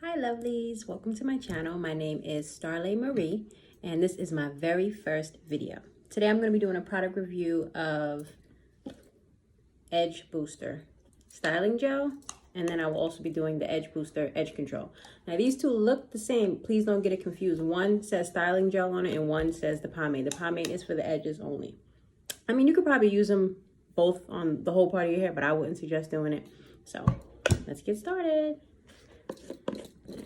Hi lovelies, welcome to my channel. My name is Starleigh Marie and this is my very first video. Today I'm going to be doing a product review of Edge Booster Styling Gel, and then I will also be doing the Edge Booster Edge Control. Now these two look the same, please don't get it confused. One says Styling Gel on it and one says the pomade. The pomade is for the edges only. I mean, you could probably use them both on the whole part of your hair, but I wouldn't suggest doing it. So let's get started.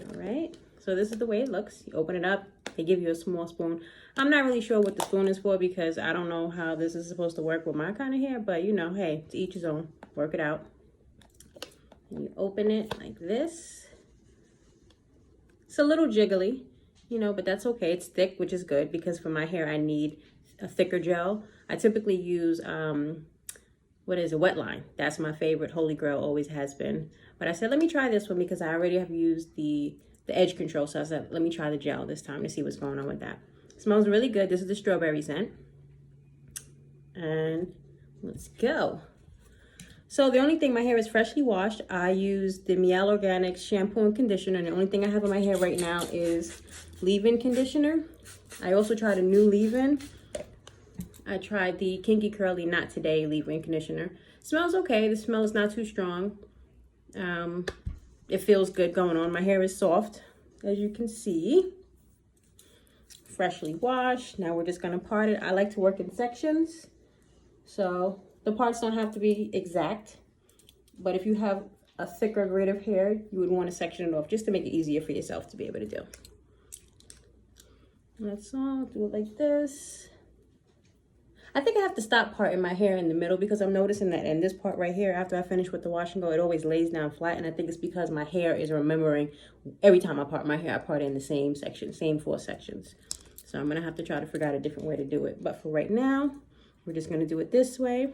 All right, so this is the way it looks. You open it up, they give you a small spoon. I'm not really sure what the spoon is for because I don't know how this is supposed to work with my kind of hair, but you know, hey, to each his own. Work it out. And you open it like this. It's a little jiggly, you know, but that's okay. It's thick, which is good because for my hair, I need a thicker gel. I typically use, what is it, Wetline. That's my favorite, holy grail, always has been. But I said, let me try this one because I already have used the edge control. So I said, let me try the gel this time to see what's going on with that. It smells really good. This is the strawberry scent. And let's go. So the only thing, my hair is freshly washed. I use the Miel Organics shampoo and conditioner. And the only thing I have on my hair right now is leave-in conditioner. I also tried a new leave-in. I tried the Kinky Curly Not Today leave-in conditioner. Smells okay. The smell is not too strong. It feels good going on. My hair is soft, as you can see. Freshly washed. Now we're just going to part it. I like to work in sections, so the parts don't have to be exact. But if you have a thicker grade of hair, you would want to section it off just to make it easier for yourself to be able to do. That's all. Do it like this. I think I have to stop parting my hair in the middle because I'm noticing that in this part right here, after I finish with the wash and go, it always lays down flat. And I think it's because my hair is remembering every time I part my hair, I part it in the same section, same 4 sections. So I'm going to have to try to figure out a different way to do it. But for right now, we're just going to do it this way.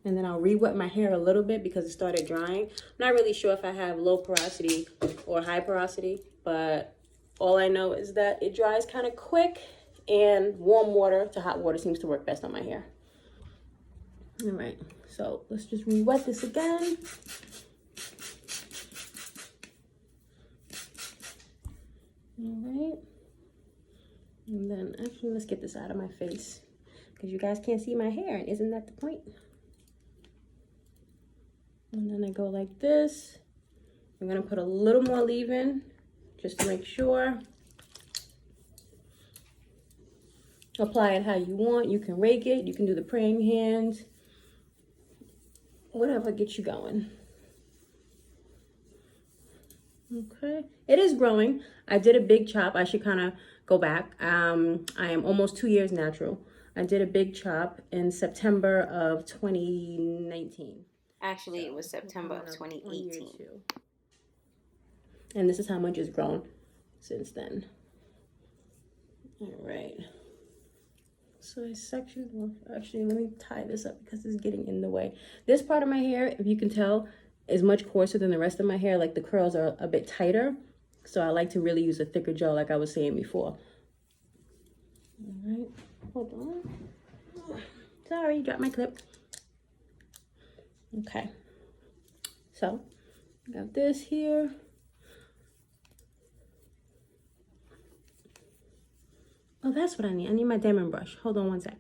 And then I'll re-wet my hair a little bit because it started drying. I'm not really sure if I have low porosity or high porosity, but all I know is that it dries kind of quick. And warm water to hot water seems to work best on my hair. All right, so let's just re-wet this again. All right, and then actually let's get this out of my face because you guys can't see my hair, and isn't that the point? And then I go like this. I'm gonna put a little more leave-in just to make sure. Apply it how you want. You can rake it. You can do the praying hands. Whatever gets you going. Okay. It is growing. I did a big chop. I should kind of go back. I am almost 2 years natural. I did a big chop in September of 2019. Actually, it was September of 2018. And this is how much it's grown since then. All right. So I sectioned off. Actually, let me tie this up because it's getting in the way. This part of my hair, if you can tell, is much coarser than the rest of my hair. Like the curls are a bit tighter. So I like to really use a thicker gel like I was saying before. All right, hold on. Sorry, dropped my clip. Okay. So I got this here. Oh, that's what I need. I need my diamond brush. Hold on one sec.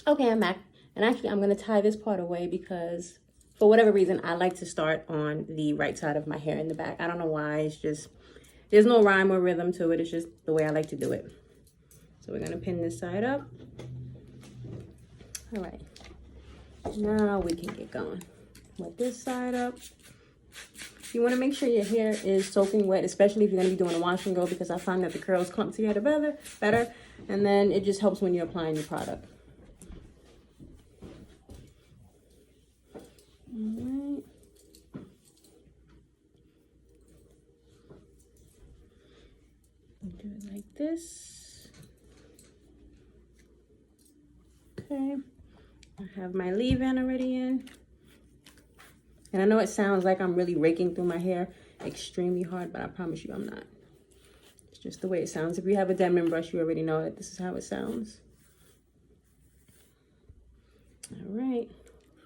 Okay, I'm back. And actually, I'm going to tie this part away because for whatever reason, I like to start on the right side of my hair in the back. I don't know why. It's just, there's no rhyme or rhythm to it. It's just the way I like to do it. So we're going to pin this side up. All right. Now we can get going. With this side up. You want to make sure your hair is soaking wet, especially if you're going to be doing a wash and go, because I find that the curls clump together better, and then it just helps when you're applying your product. All right. Do it like this. Okay. I have my leave-in already in. And I know it sounds like I'm really raking through my hair extremely hard, but I promise you I'm not. It's just the way it sounds. If you have a diamond brush, you already know that this is how it sounds. All right,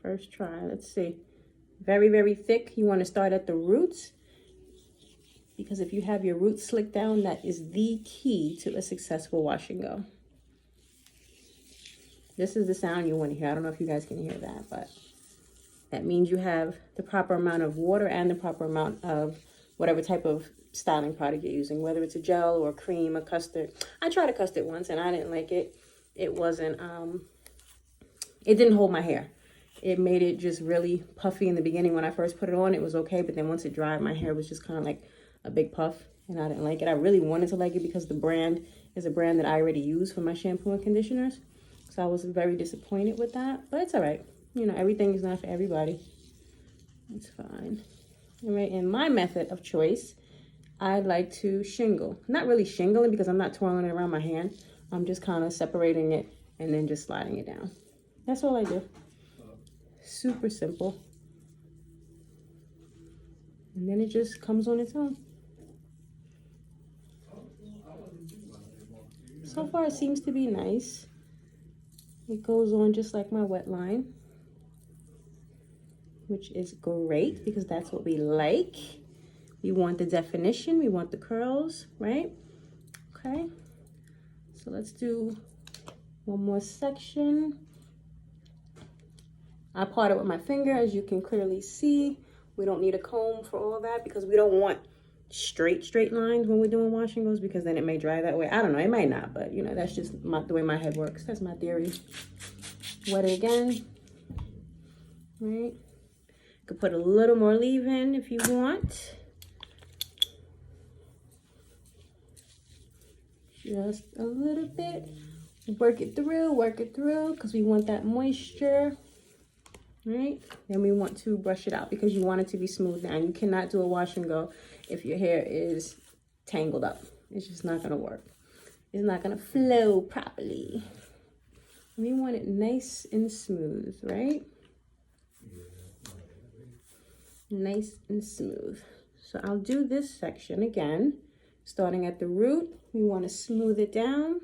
first try. Let's see. Very, very thick. You want to start at the roots, because if you have your roots slicked down, that is the key to a successful wash and go. This is the sound you want to hear. I don't know if you guys can hear that, but that means you have the proper amount of water and the proper amount of whatever type of styling product you're using, whether it's a gel or cream or custard. I tried a custard once and I didn't like it. It wasn't, it didn't hold my hair. It made it just really puffy in the beginning. When I first put it on, it was okay. But then once it dried, my hair was just kind of like a big puff and I didn't like it. I really wanted to like it because the brand is a brand that I already use for my shampoo and conditioners. So I was very disappointed with that, but it's all right. You know, everything is not for everybody. It's fine. All right, and my method of choice, I like to shingle. Not really shingling because I'm not twirling it around my hand. I'm just kind of separating it and then just sliding it down. That's all I do. Super simple. And then it just comes on its own. So far it seems to be nice. It goes on just like my Wetline, which is great because that's what we like. We want the definition, we want the curls, right? Okay, so let's do one more section. I part it with my finger, as you can clearly see. We don't need a comb for all that because we don't want straight lines when we're doing wash and goes, because then it may dry that way. I don't know, it might not, but you know, that's just the way my head works. That's my theory. Wet it again, right? You could put a little more leave-in if you want. Just a little bit. Work it through, because we want that moisture, right? Then we want to brush it out because you want it to be smooth now. You cannot do a wash and go if your hair is tangled up. It's just not gonna work. It's not gonna flow properly. We want it nice and smooth, right? Nice and smooth. So I'll do this section again, starting at the root. We want to smooth it down.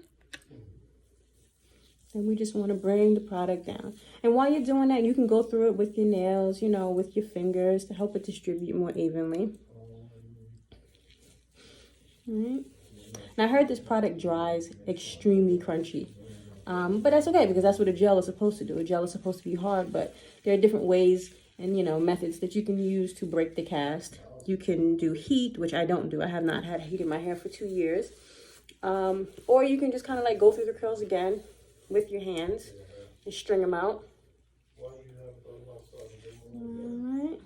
And we just want to bring the product down. And while you're doing that, you can go through it with your nails, you know, with your fingers to help it distribute more evenly. All right. Now I heard this product dries extremely crunchy. But that's okay because that's what a gel is supposed to do. A gel is supposed to be hard, but there are different ways and, you know, methods that you can use to break the cast. You can do heat, which I don't do. I have not had heat in my hair for 2 years. Or you can just kind of like go through the curls again with your hands and string them out. All right.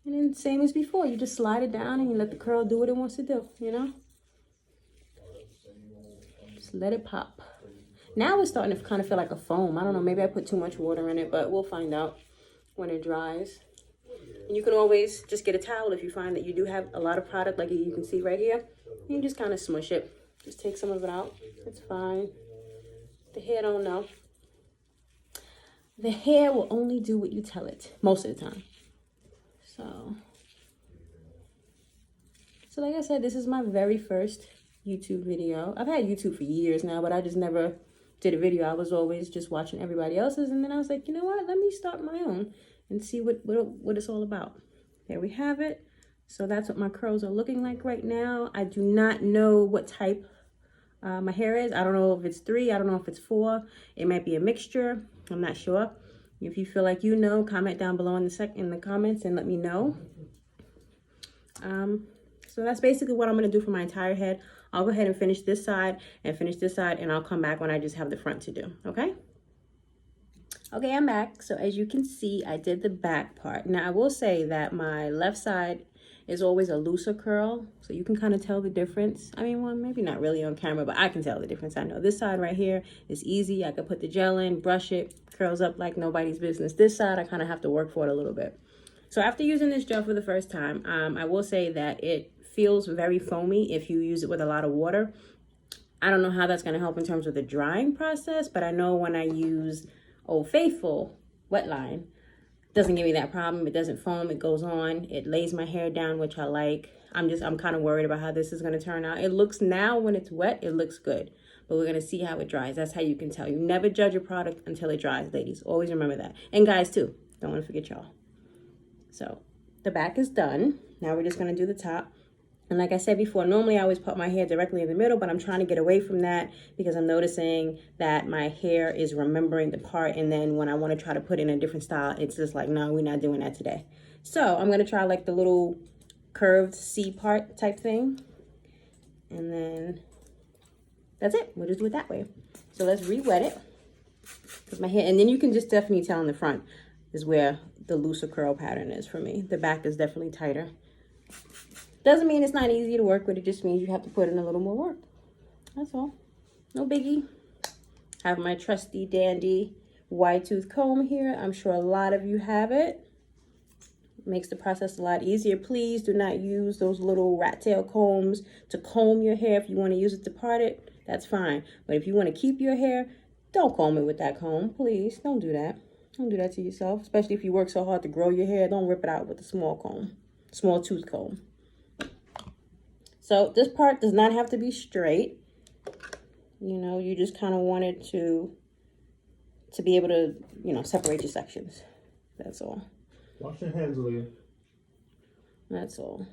And then same as before, you just slide it down and you let the curl do what it wants to do, you know? Just let it pop. Now it's starting to kind of feel like a foam. I don't know, maybe I put too much water in it, but we'll find out when it dries. And you can always just get a towel if you find that you do have a lot of product, like you can see right here. You can just kind of smush it. Just take some of it out. It's fine. The hair don't know. The hair will only do what you tell it most of the time. So like I said, this is my very first YouTube video. I've had YouTube for years now, but I just never did a video. I was always just watching everybody else's, and then I was like, you know what? Let me start my own and see what it's all about. There we have it. So that's what my curls are looking like right now. I do not know what type my hair is. I don't know if it's 3. I don't know if it's 4. It might be a mixture. I'm not sure. If you feel like you know, comment down below in the comments and let me know. So that's basically what I'm going to do for my entire head. I'll go ahead and finish this side, and I'll come back when I just have the front to do, okay? Okay, I'm back. So as you can see, I did the back part. Now, I will say that my left side is always a looser curl, so you can kind of tell the difference. I mean, well, maybe not really on camera, but I can tell the difference. I know this side right here is easy. I could put the gel in, brush it, curls up like nobody's business. This side, I kind of have to work for it a little bit. So after using this gel for the first time, I will say that it feels very foamy if you use it with a lot of water. I don't know how that's going to help in terms of the drying process, but I know when I use Old Faithful Wetline, it doesn't give me that problem. It doesn't foam, it goes on, it lays my hair down, which I like. I'm kind of worried about how this is going to turn out. It looks now, when it's wet, it looks good, but we're going to see how it dries. That's how you can tell. You never judge a product until it dries, ladies. Always remember that. And guys too, don't want to forget y'all. So the back is done. Now we're just going to do the top. And like I said before, normally I always put my hair directly in the middle, but I'm trying to get away from that because I'm noticing that my hair is remembering the part. And then when I want to try to put in a different style, it's just like, no, we're not doing that today. So I'm going to try like the little curved C part type thing. And then that's it. We'll just do it that way. So let's re-wet it. Because my hair, and then you can just definitely tell in the front is where the looser curl pattern is for me. The back is definitely tighter. Doesn't mean it's not easy to work with. It just means you have to put in a little more work. That's all. No biggie. I have my trusty dandy wide tooth comb here. I'm sure a lot of you have it. Makes the process a lot easier. Please do not use those little rat tail combs to comb your hair. If you want to use it to part it, that's fine. But if you want to keep your hair, don't comb it with that comb. Please don't do that. Don't do that to yourself. Especially if you work so hard to grow your hair. Don't rip it out with a small comb. Small tooth comb. So this part does not have to be straight. You know, you just kind of want it to be able to, you know, separate your sections. That's all. Wash your hands, Leah. That's all.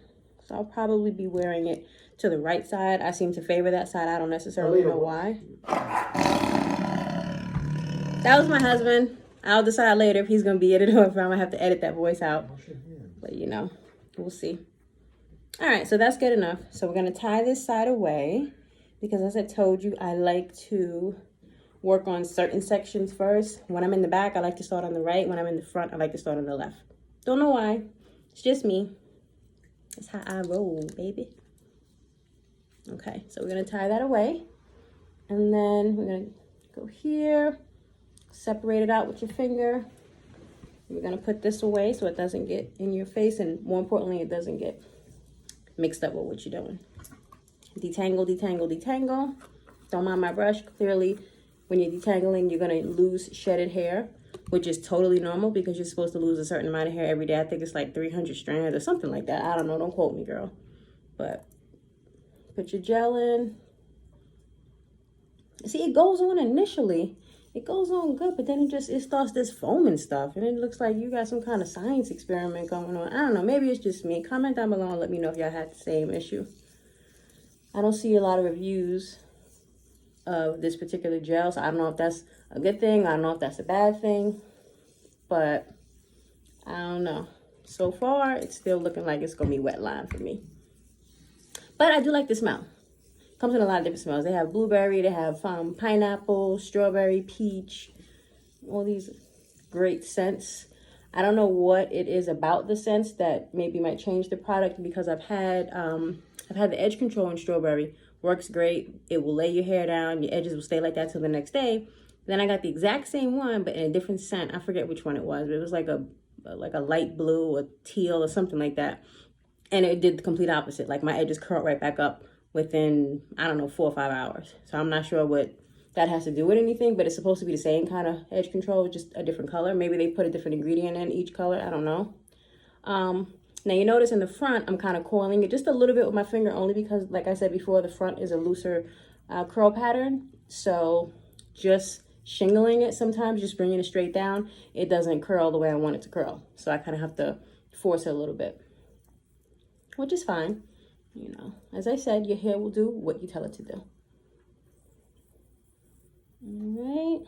So I'll probably be wearing it to the right side. I seem to favor that side. I don't necessarily know why. That was my husband. I'll decide later if he's going to be edited or if I'm going to have to edit that voice out. But, you know, we'll see. All right, so that's good enough. So we're going to tie this side away because, as I told you, I like to work on certain sections first. When I'm in the back, I like to start on the right. When I'm in the front, I like to start on the left. Don't know why. It's just me. That's how I roll, baby. Okay, so we're going to tie that away. And then we're going to go here, separate it out with your finger. We're going to put this away so it doesn't get in your face, and more importantly, it doesn't get mixed up with what you're doing. Detangle, detangle, detangle. Don't mind my brush. Clearly, when you're detangling, you're going to lose shedded hair, which is totally normal because you're supposed to lose a certain amount of hair every day. I think it's like 300 strands or something like that. I don't know. Don't quote me, girl. But put your gel in. See, it goes on initially. It goes on good, but then it starts this foaming stuff, and it looks like you got some kind of science experiment going on. I don't know. Maybe it's just me. Comment down below and let me know if y'all had the same issue. I don't see a lot of reviews of this particular gel, so I don't know if that's a good thing. I don't know if that's a bad thing, but I don't know. So far, it's still looking like it's going to be Wetline for me. But I do like the smell. Comes in a lot of different smells. They have blueberry, they have pineapple, strawberry, peach, all these great scents. I don't know what it is about the scents that maybe might change the product, because I've had the edge control in strawberry. Works great. It will lay your hair down. Your edges will stay like that till the next day. Then I got the exact same one, but in a different scent. I forget which one it was, but it was like a light blue or teal or something like that. And it did the complete opposite. Like my edges curled right back up within, I don't know, 4 or 5 hours. So I'm not sure what that has to do with anything, but it's supposed to be the same kind of edge control, just a different color. Maybe they put a different ingredient in each color. I don't know. Now you notice in the front, I'm kind of coiling it just a little bit with my finger, only because, like I said before, the front is a looser curl pattern. So just shingling it sometimes, just bringing it straight down, it doesn't curl the way I want it to curl. So I kind of have to force it a little bit, which is fine. You know, as I said, your hair will do what you tell it to do. All right.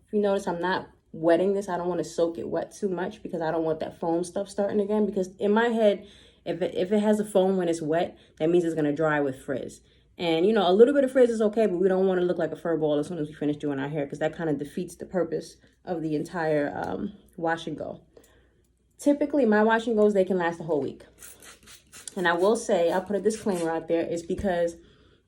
If you notice, I'm not wetting this. I don't want to soak it wet too much because I don't want that foam stuff starting again. Because in my head, if it has a foam when it's wet, that means it's going to dry with frizz. And, you know, a little bit of frizz is okay, but we don't want to look like a fur ball as soon as we finish doing our hair, because that kind of defeats the purpose of the entire wash and go. Typically, my wash and goes, they can last a whole week. And I will say, I'll put a disclaimer out there, it's because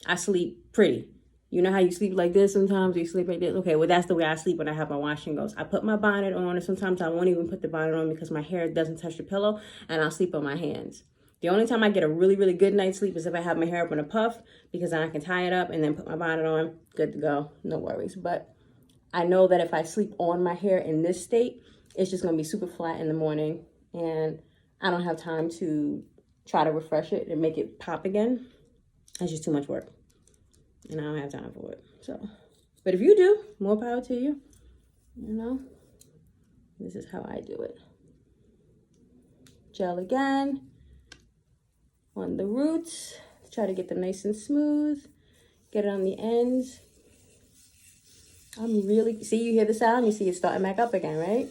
I sleep pretty. You know how you sleep like this sometimes, you sleep like this? Okay, well, that's the way I sleep when I have my wash and goes. I put my bonnet on, and sometimes I won't even put the bonnet on because my hair doesn't touch the pillow, and I'll sleep on my hands. The only time I get a really, really good night's sleep is if I have my hair up in a puff, because then I can tie it up and then put my bonnet on. Good to go. No worries. But I know that if I sleep on my hair in this state, it's just going to be super flat in the morning, and I don't have time to try to refresh it and make it pop again. It's just too much work, and I don't have time for it. So, but if you do, more power to you. You know, this is how I do it. gel again on the roots. Try to get them nice and smooth. Get it on the ends. I'm really, see, you hear the sound? You see it starting back up again, right?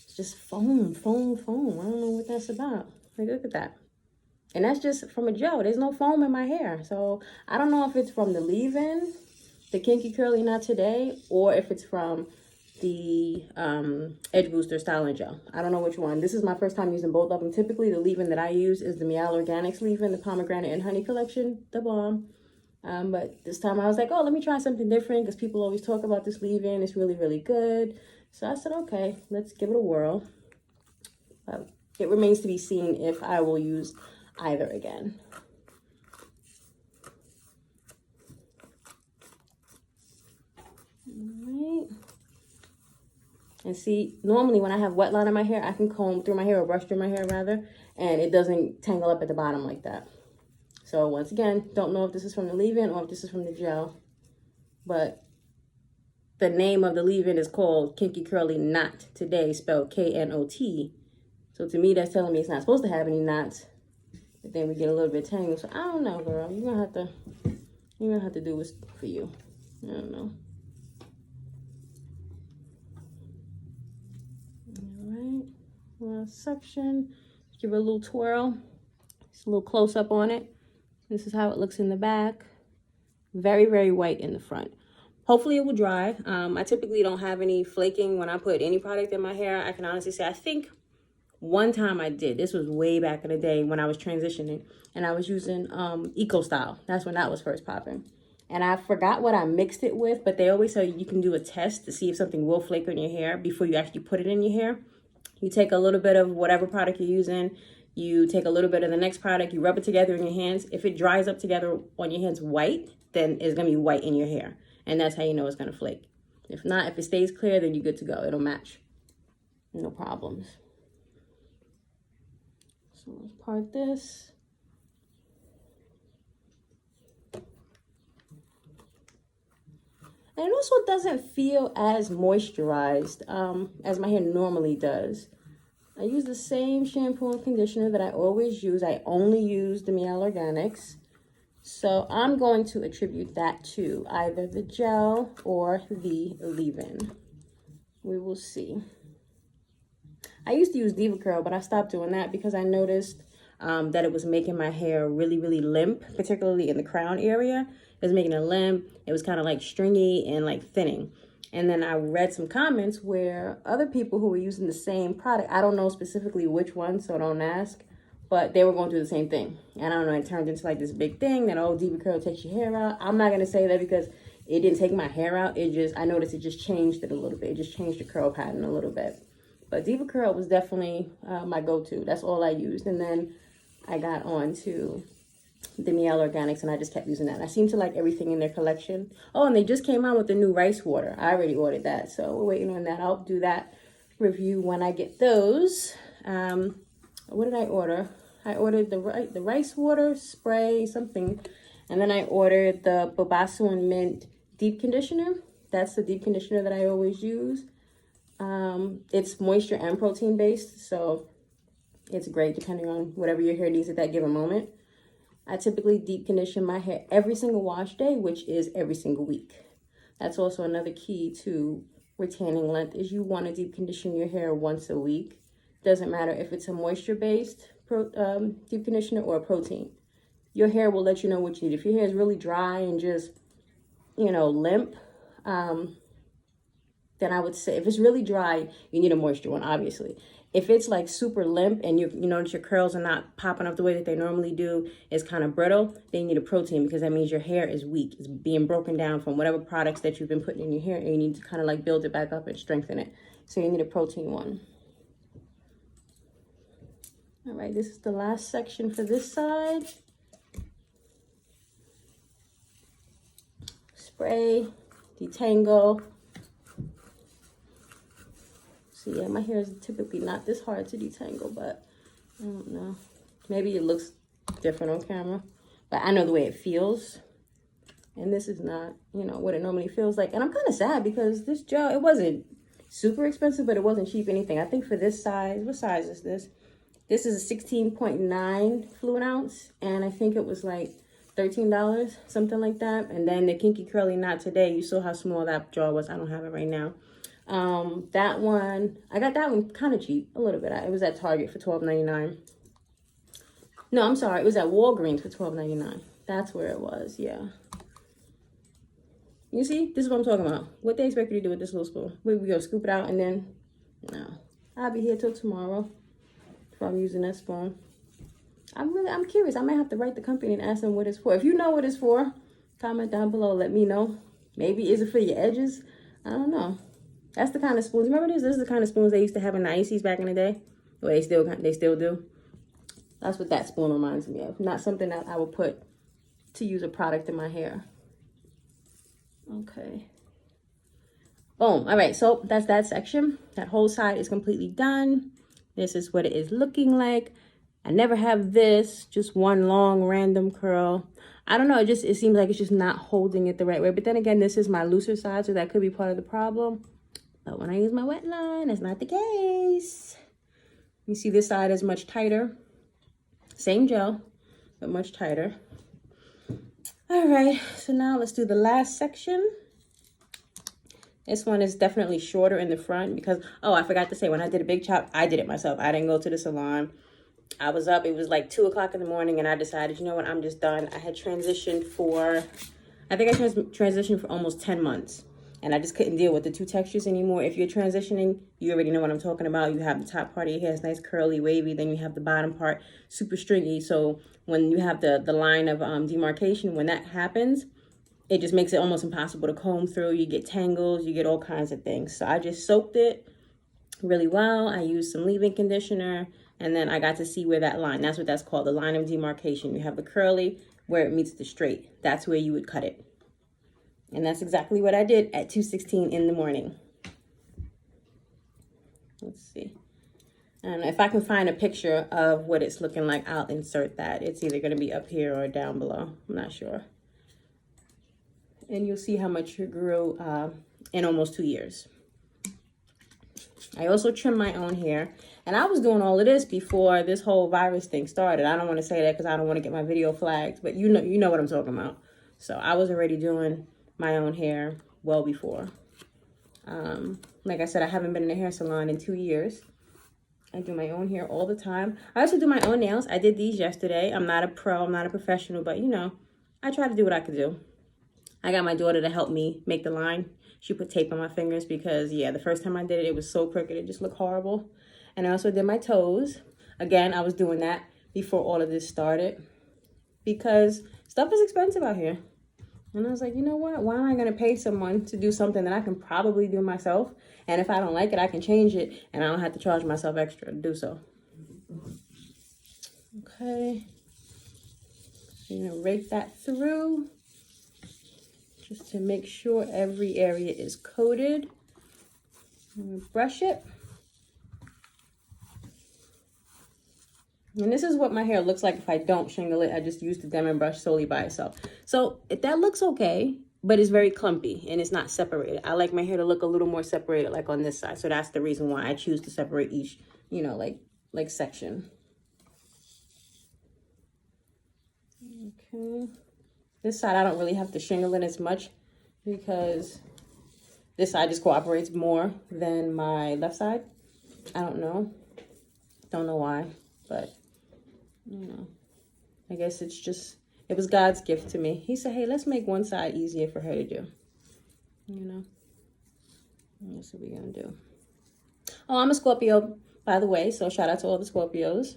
It's just foam, foam, foam. I don't know what that's about. Like, look at that. And that's just from a gel. There's no foam in my hair. So I don't know if it's from the leave-in, the Kinky Curly Not Today, or if it's from the Edge Booster Styling Gel. I don't know which one. This is my first time using both of them. Typically, the leave-in that I use is the Miel Organics leave-in, the Pomegranate and Honey collection, the bomb. But this time I was like, oh, let me try something different because people always talk about this leave-in. It's really, really good. So I said, okay, let's give it a whirl. It remains to be seen if I will use either again. All right. And see, normally when I have wet line in my hair, I can comb through my hair or brush through my hair rather, and it doesn't tangle up at the bottom like that. So once again, don't know if this is from the leave-in or if this is from the gel, but the name of the leave-in is called Kinky Curly Knot Today, spelled K-N-O-T. So to me, that's telling me it's not supposed to have any knots. But then we get a little bit tangled. So I don't know, girl. You're gonna have to do what's for you. I don't know. All right. Last section. Give it a little twirl. Just a little close up on it. This is how it looks in the back. Very, very white in the front. Hopefully it will dry. I typically don't have any flaking when I put any product in my hair. I can honestly say, I think one time I did. This was way back in the day when I was transitioning. And I was using Eco Style. That's when that was first popping. And I forgot what I mixed it with. But they always say you can do a test to see if something will flake on your hair before you actually put it in your hair. You take a little bit of whatever product you're using. You take a little bit of the next product, you rub it together in your hands. If it dries up together on your hands white, then it's gonna be white in your hair. And that's how you know it's gonna flake. If not, if it stays clear, then you're good to go. It'll match. No problems. So let's part this. And it also doesn't feel as moisturized as my hair normally does. I use the same shampoo and conditioner that I always use. I only use the Miel Organics. So I'm going to attribute that to either the gel or the leave-in. We will see. I used to use Diva Curl, but I stopped doing that because I noticed that it was making my hair really, really limp, particularly in the crown area. It was making it limp. It was kind of like stringy and like thinning. And then I read some comments where other people who were using the same product, I don't know specifically which one, so don't ask, but they were going through the same thing. And I don't know, it turned into like this big thing that, oh, Diva Curl takes your hair out. I'm not going to say that because it didn't take my hair out. I noticed it just changed it a little bit. It just changed the curl pattern a little bit. But Diva Curl was definitely my go-to. That's all I used. And then I got on to the Miel Organics, and I just kept using that. I seem to like everything in their collection. Oh, and they just came out with the new rice water. I already ordered that, so we're waiting on that. I'll do that review when I get those. What did I order? I ordered the rice water spray, something, and then I ordered the Bobasu and Mint deep conditioner. That's the deep conditioner that I always use. It's moisture and protein based, so it's great depending on whatever your hair needs at that given moment. I typically deep condition my hair every single wash day, which is every single week. That's also another key to retaining length, is you want to deep condition your hair once a week. Doesn't matter if it's a moisture-based deep conditioner or a protein. Your hair will let you know what you need. If your hair is really dry and just, limp, then I would say if it's really dry, you need a moisture one, obviously. If it's like super limp and you notice your curls are not popping up the way that they normally do, it's kind of brittle, then you need a protein because that means your hair is weak. It's being broken down from whatever products that you've been putting in your hair, and you need to kind of like build it back up and strengthen it. So you need a protein one. All right, this is the last section for this side. Spray, detangle. So yeah, my hair is typically not this hard to detangle, but I don't know. Maybe it looks different on camera, but I know the way it feels. And this is not, what it normally feels like. And I'm kind of sad because this gel, it wasn't super expensive, but it wasn't cheap anything. I think for this size, what size is this? This is a 16.9 fluid ounce, and I think it was like $13, something like that. And then the Kinky Curly Knot today, you saw how small that jar was. I don't have it right now. That one, I got that one kind of cheap, a little bit. It was at Target for $12.99. No, I'm sorry, it was at Walgreens for $12.99. That's where it was, yeah. You see, this is what I'm talking about. What they expect you to do with this little spoon? We go scoop it out and then, no. I'll be here till tomorrow if I'm using that spoon. I'm curious. I might have to write the company and ask them what it's for. If you know what it's for, comment down below. Let me know. Maybe is it for your edges? I don't know. That's the kind of spoons. Remember this? This is the kind of spoons they used to have in the ices back in the day. Well, they still do. That's what that spoon reminds me of. Not something that I would put to use a product in my hair. Okay. Boom. All right. So that's that section. That whole side is completely done. This is what it is looking like. I never have this, just one long random curl. I don't know, it seems like it's just not holding it the right way. But then again, this is my looser side, so that could be part of the problem. But when I use my Wetline, that's not the case. You see this side is much tighter. Same gel, but much tighter. All right, so now let's do the last section. This one is definitely shorter in the front because, oh, I forgot to say, when I did a big chop, I did it myself. I didn't go to the salon. I was up, it was like 2 o'clock in the morning, and I decided, you know what, I'm just done. I had transitioned for, I think I transitioned for almost 10 months. And I just couldn't deal with the 2 textures anymore. If you're transitioning, you already know what I'm talking about. You have the top part of your hair is nice, curly, wavy. Then you have the bottom part, super stringy. So when you have the line of demarcation, when that happens, it just makes it almost impossible to comb through. You get tangles, you get all kinds of things. So I just soaked it really well. I used some leave-in conditioner. And then I got to see where that line, that's what that's called, the line of demarcation. You have the curly where it meets the straight. That's where you would cut it. And that's exactly what I did at 2:16 in the morning. Let's see. And if I can find a picture of what it's looking like, I'll insert that. It's either going to be up here or down below. I'm not sure. And you'll see how much it grew in almost 2 years. I also trim my own hair. And I was doing all of this before this whole virus thing started. I don't want to say that because I don't want to get my video flagged, but you know what I'm talking about. So I was already doing my own hair well before. Like I said, I haven't been in a hair salon in 2 years. I do my own hair all the time. I also do my own nails. I did these yesterday. I'm not a pro, I'm not a professional, but you know, I try to do what I could do. I got my daughter to help me make the line. She put tape on my fingers because, yeah, the first time I did it, it was so crooked. It just looked horrible. And I also did my toes. Again, I was doing that before all of this started because stuff is expensive out here. And I was like, you know what? Why am I going to pay someone to do something that I can probably do myself? And if I don't like it, I can change it. And I don't have to charge myself extra to do so. Okay. So you're going to rake that through just to make sure every area is coated. I'm going to brush it. And this is what my hair looks like if I don't shingle it. I just use the Demon brush solely by itself. So that looks okay, but it's very clumpy and it's not separated. I like my hair to look a little more separated like on this side. So that's the reason why I choose to separate each, you know, like section. Okay. This side I don't really have to shingle it as much because this side just cooperates more than my left side. I don't know. Don't know why, but you know, I guess it's just, it was God's gift to me. He said, hey, let's make one side easier for her to do. You know, and that's what we're going to do. Oh, I'm a Scorpio, by the way, so shout out to all the Scorpios.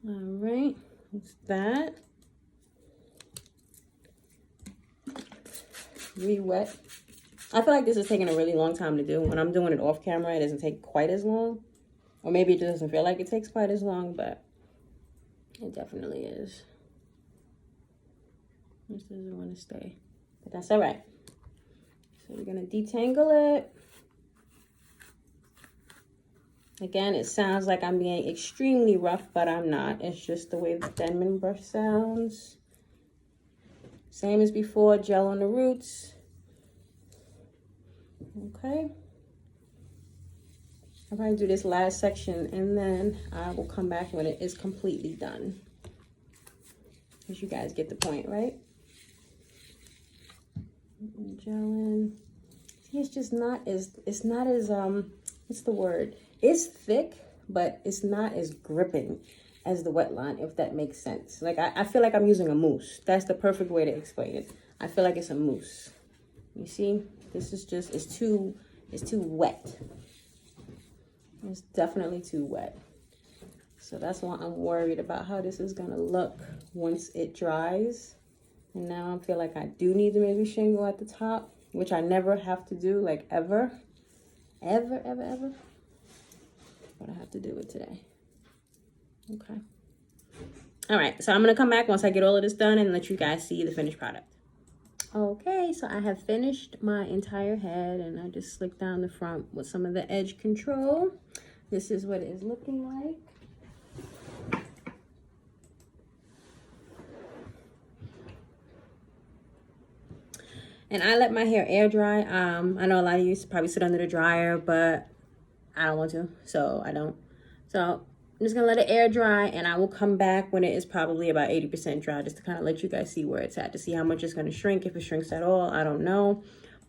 All right, that's that. Re-wet. I feel like this is taking a really long time to do. When I'm doing it off camera, it doesn't take quite as long. Or maybe it just doesn't feel like it takes quite as long, but it definitely is. This doesn't want to stay, but that's all right. So we're going to detangle it. Again, it sounds like I'm being extremely rough, but I'm not. It's just the way the Denman brush sounds. Same as before, gel on the roots. Okay. I'll probably do this last section and then I will come back when it is completely done. As you guys get the point, right? Gelling. See, it's just not as, it's not as, what's the word? It's thick, but it's not as gripping as the Wetline, if that makes sense. Like, I feel like I'm using a mousse. That's the perfect way to explain it. I feel like it's a mousse. You see? This is just, it's too wet. It's definitely too wet. So that's why I'm worried about how this is gonna look once it dries. And now I feel like I do need to maybe shingle at the top, which I never have to do, like ever. Ever, ever, ever. But I have to do it today. Okay. All right, so I'm gonna come back once I get all of this done and let you guys see the finished product. Okay, so I have finished my entire head and I just slicked down the front with some of the edge control. This is what it is looking like. And I let my hair air dry. I know a lot of you probably sit under the dryer, but I don't want to, so I don't. So I'm just gonna let it air dry and I will come back when it is probably about 80% dry, just to kind of let you guys see where it's at, to see how much it's gonna shrink, if it shrinks at all, I don't know.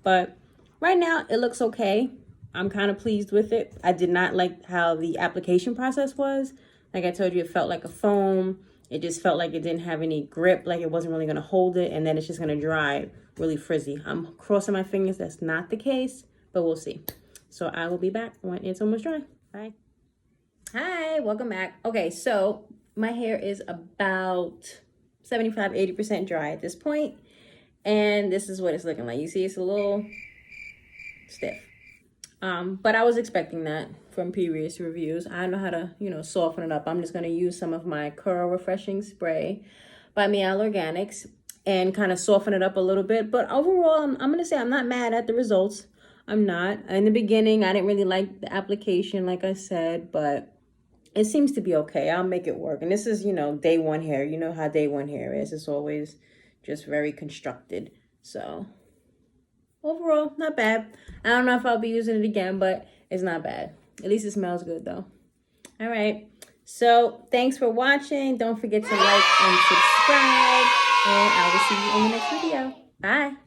But right now it looks okay. I'm kind of pleased with it. I did not like how the application process was. Like I told you, it felt like a foam. It just felt like it didn't have any grip, like it wasn't really gonna hold it, and then it's just gonna dry really frizzy. I'm crossing my fingers that's not the case, but we'll see. So I will be back when it's almost dry. Bye. Hi, welcome back. Okay, so my hair is about 75–80% dry at this point, and this is what it's looking like. You see, it's a little stiff. But I was expecting that from previous reviews. I know how to, you know, soften it up. I'm just going to use some of my Curl Refreshing Spray by Miele Organics and kind of soften it up a little bit. But overall, I'm going to say I'm not mad at the results. I'm not. In the beginning, I didn't really like the application, like I said, but it seems to be okay. I'll make it work. And this is, you know, day one hair. You know how day one hair is. It's always just very constructed. So overall, not bad. I don't know if I'll be using it again, but it's not bad. At least it smells good though. All right. So thanks for watching. Don't forget to like and subscribe. And I will see you in the next video. Bye.